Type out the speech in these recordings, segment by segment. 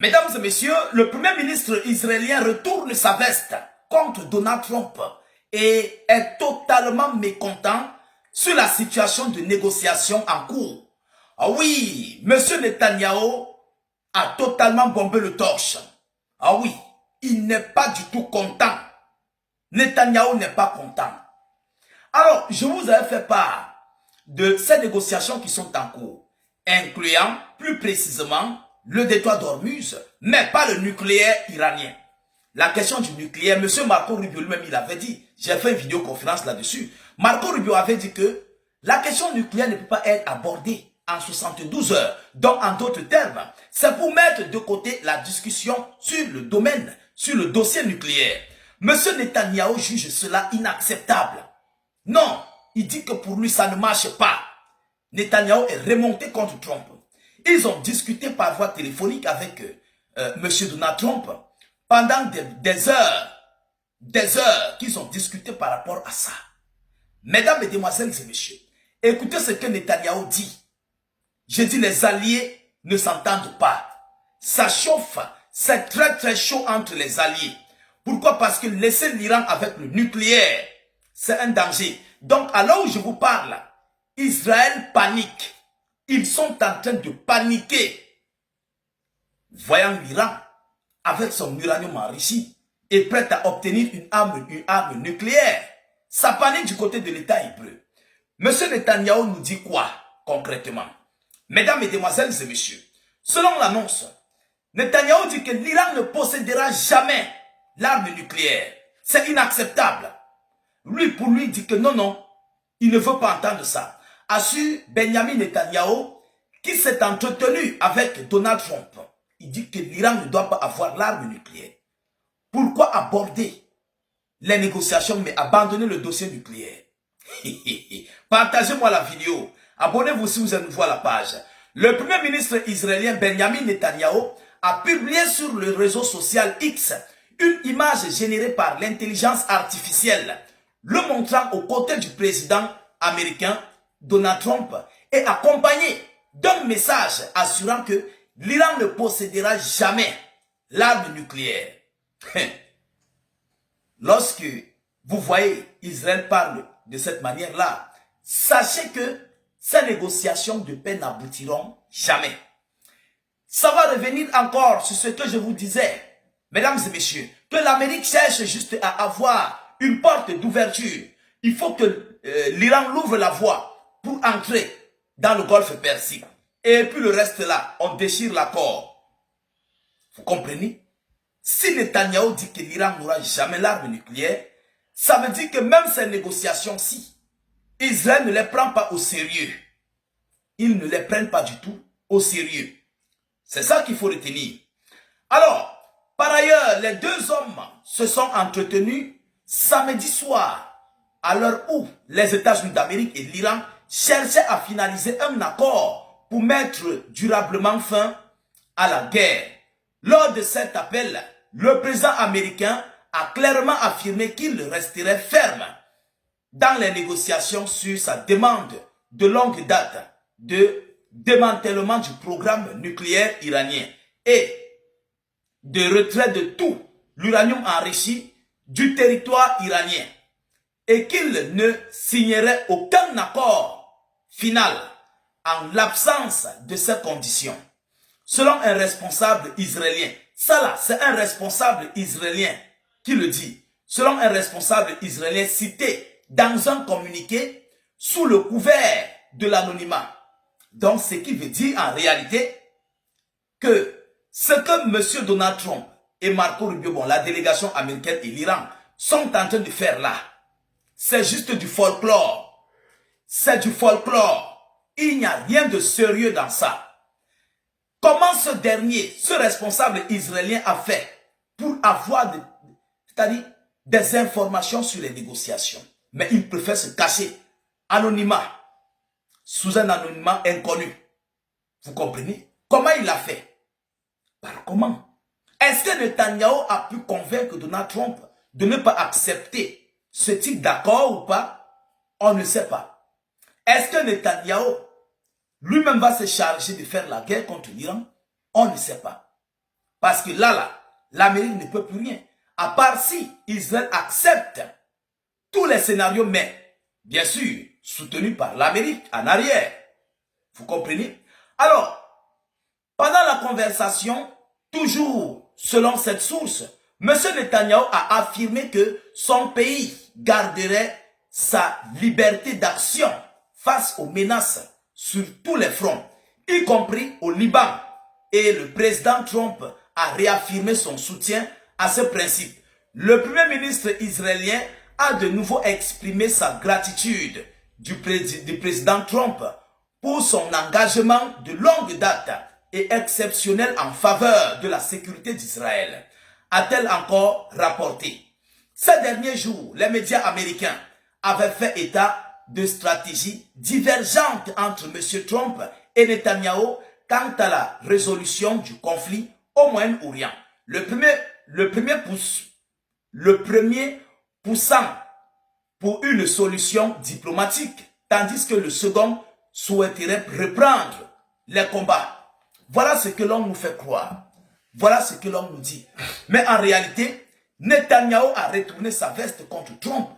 Mesdames et messieurs, le premier ministre israélien retourne sa veste contre Donald Trump et est totalement mécontent sur la situation de négociation en cours. Ah oui, M. Netanyahou a totalement bombé le torche. Ah oui, il n'est pas du tout content. Netanyahou n'est pas content. Alors, je vous avais fait part de ces négociations qui sont en cours, incluant plus précisément le détroit d'Ormuz, mais pas le nucléaire iranien. La question du nucléaire, M. Marco Rubio lui-même, il avait dit, j'ai fait une vidéoconférence là-dessus, Marco Rubio avait dit que la question nucléaire ne peut pas être abordée en 72 heures. Donc, en d'autres termes, c'est pour mettre de côté la discussion sur le domaine, sur le dossier nucléaire. M. Netanyahou juge cela inacceptable. Non, il dit que pour lui, ça ne marche pas. Netanyahou est remonté contre Trump. Ils ont discuté par voie téléphonique avec M. Donald Trump pendant des heures qu'ils ont discuté par rapport à ça. Mesdames, Mesdemoiselles et Messieurs, écoutez ce que Netanyahou dit. Je dis les alliés ne s'entendent pas. Ça chauffe, c'est très chaud entre les alliés. Pourquoi? Parce que laisser l'Iran avec le nucléaire, c'est un danger. Donc, à l'heure où je vous parle, Israël panique. Ils sont en train de paniquer. Voyant l'Iran avec son uranium enrichi et prêt à obtenir une arme nucléaire, ça panique du côté de l'État hébreu. Monsieur Netanyahou nous dit quoi concrètement? Mesdames, Mesdemoiselles et Messieurs, selon l'annonce, Netanyahou dit que l'Iran ne possédera jamais l'arme nucléaire. C'est inacceptable. Lui, pour lui, dit que non, il ne veut pas entendre ça. Assure Benjamin Netanyahou, qui s'est entretenu avec Donald Trump. Il dit que l'Iran ne doit pas avoir l'arme nucléaire. Pourquoi aborder les négociations mais abandonner le dossier nucléaire? Partagez-moi la vidéo. Abonnez-vous si vous êtes nouveau à la page. Le premier ministre israélien Benjamin Netanyahou a publié sur le réseau social X une image générée par l'intelligence artificielle, le montrant aux côtés du président américain Donald Trump et accompagné d'un message assurant que l'Iran ne possédera jamais l'arme nucléaire. Lorsque vous voyez Israël parle de cette manière-là, sachez que ces négociations de paix n'aboutiront jamais. Ça va revenir encore sur ce que je vous disais, mesdames et messieurs, que l'Amérique cherche juste à avoir une porte d'ouverture. Il faut que l'Iran l'ouvre la voie pour entrer dans le golfe Persique. Et puis le reste là, on déchire l'accord. Vous comprenez? Si Netanyahou dit que l'Iran n'aura jamais l'arme nucléaire, ça veut dire que même ces négociations-ci, Israël ne les prend pas au sérieux. Ils ne les prennent pas du tout au sérieux. C'est ça qu'il faut retenir. Alors, par ailleurs, les deux hommes se sont entretenus samedi soir, à l'heure où les États-Unis d'Amérique et l'Iran cherchaient à finaliser un accord pour mettre durablement fin à la guerre. Lors de cet appel, le président américain a clairement affirmé qu'il resterait ferme dans les négociations sur sa demande de longue date de démantèlement du programme nucléaire iranien et de retrait de tout l'uranium enrichi du territoire iranien et qu'il ne signerait aucun accord final en l'absence de ces conditions. Selon un responsable israélien, ça là, c'est un responsable israélien qui le dit. Selon un responsable israélien cité dans un communiqué sous le couvert de l'anonymat. Donc, ce qui veut dire en réalité que ce que M. Donald Trump et Marco Rubio, bon, la délégation américaine et l'Iran, sont en train de faire là, c'est juste du folklore. C'est du folklore. Il n'y a rien de sérieux dans ça. Comment ce dernier, ce responsable israélien a fait pour avoir c'est-à-dire des informations sur les négociations? Mais il préfère se cacher, anonymat, sous un anonymat inconnu. Vous comprenez? Comment il a fait? Par comment? Est-ce que Netanyahou a pu convaincre Donald Trump de ne pas accepter ce type d'accord ou pas? On ne sait pas. Est-ce que Netanyahou lui-même va se charger de faire la guerre contre l'Iran? On ne sait pas. Parce que là, l'Amérique ne peut plus rien. À part si Israël accepte tous les scénarios, mais bien sûr, soutenus par l'Amérique en arrière. Vous comprenez? Alors, pendant la conversation, toujours selon cette source, M. Netanyahu a affirmé que son pays garderait sa liberté d'action face aux menaces sur tous les fronts, y compris au Liban. Et le président Trump a réaffirmé son soutien à ce principe. Le premier ministre israélien a de nouveau exprimé sa gratitude du président Trump pour son engagement de longue date et exceptionnel en faveur de la sécurité d'Israël, a-t-elle encore rapporté. Ces derniers jours, les médias américains avaient fait état de stratégies divergentes entre M. Trump et Netanyahou quant à la résolution du conflit au Moyen-Orient. Le premier poussant pour une solution diplomatique, tandis que le second souhaiterait reprendre les combats. Voilà ce que l'on nous fait croire. Voilà ce que l'on nous dit. Mais en réalité, Netanyahou a retourné sa veste contre Trump.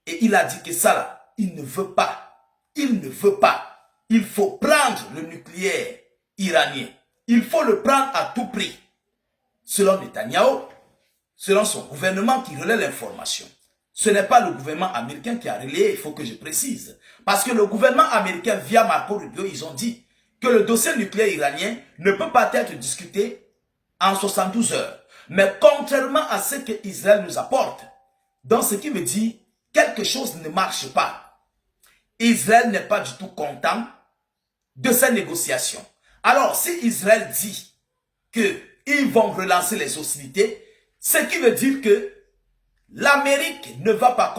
Et il a dit que ça là, il ne veut pas. Il ne veut pas. Il faut prendre le nucléaire iranien. Il faut le prendre à tout prix. Selon Netanyahou, selon son gouvernement qui relaie l'information. Ce n'est pas le gouvernement américain qui a relayé, il faut que je précise. Parce que le gouvernement américain, via Marco Rubio, ils ont dit que le dossier nucléaire iranien ne peut pas être discuté en 72 heures. Mais contrairement à ce que Israël nous apporte, donc ce qui veut dire quelque chose ne marche pas. Israël n'est pas du tout content de ces négociations. Alors, si Israël dit qu'ils vont relancer les hostilités, ce qui veut dire que l'Amérique ne va pas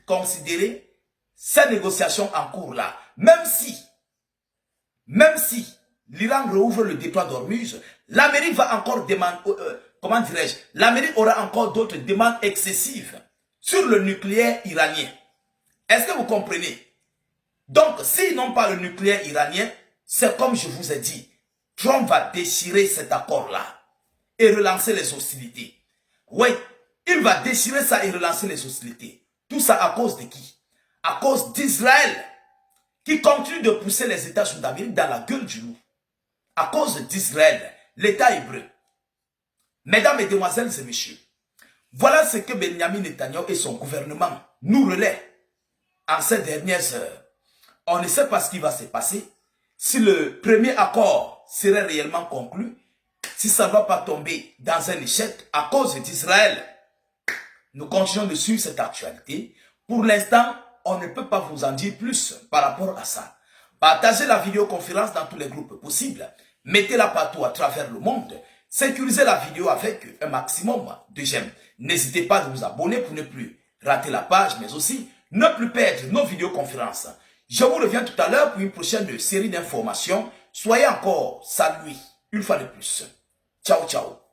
considérer ces négociations en cours là. Même si l'Iran rouvre le détroit d'Ormuz, l'Amérique va encore demander, comment dirais-je, l'Amérique aura encore d'autres demandes excessives sur le nucléaire iranien. Est-ce que vous comprenez? Donc, s'ils n'ont pas le nucléaire iranien, c'est comme je vous ai dit, Trump va déchirer cet accord-là et relancer les hostilités. Oui, il va déchirer ça et relancer les hostilités. Tout ça à cause de qui? À cause d'Israël, qui continue de pousser les États-Unis d'Amérique dans la gueule du loup. À cause d'Israël, l'État hébreu. Mesdames, Mesdemoiselles et Messieurs, voilà ce que Benjamin Netanyahu et son gouvernement nous relaient en ces dernières heures. On ne sait pas ce qui va se passer. Si le premier accord serait réellement conclu, si ça ne va pas tomber dans un échec à cause d'Israël. Nous continuons de suivre cette actualité. Pour l'instant, on ne peut pas vous en dire plus par rapport à ça. Partagez la vidéoconférence dans tous les groupes possibles. Mettez-la partout à travers le monde. Sécurisez la vidéo avec un maximum de j'aime. N'hésitez pas à vous abonner pour ne plus rater la page, mais aussi ne plus perdre nos vidéoconférences. Je vous reviens tout à l'heure pour une prochaine série d'informations. Soyez encore salués une fois de plus. Ciao, ciao.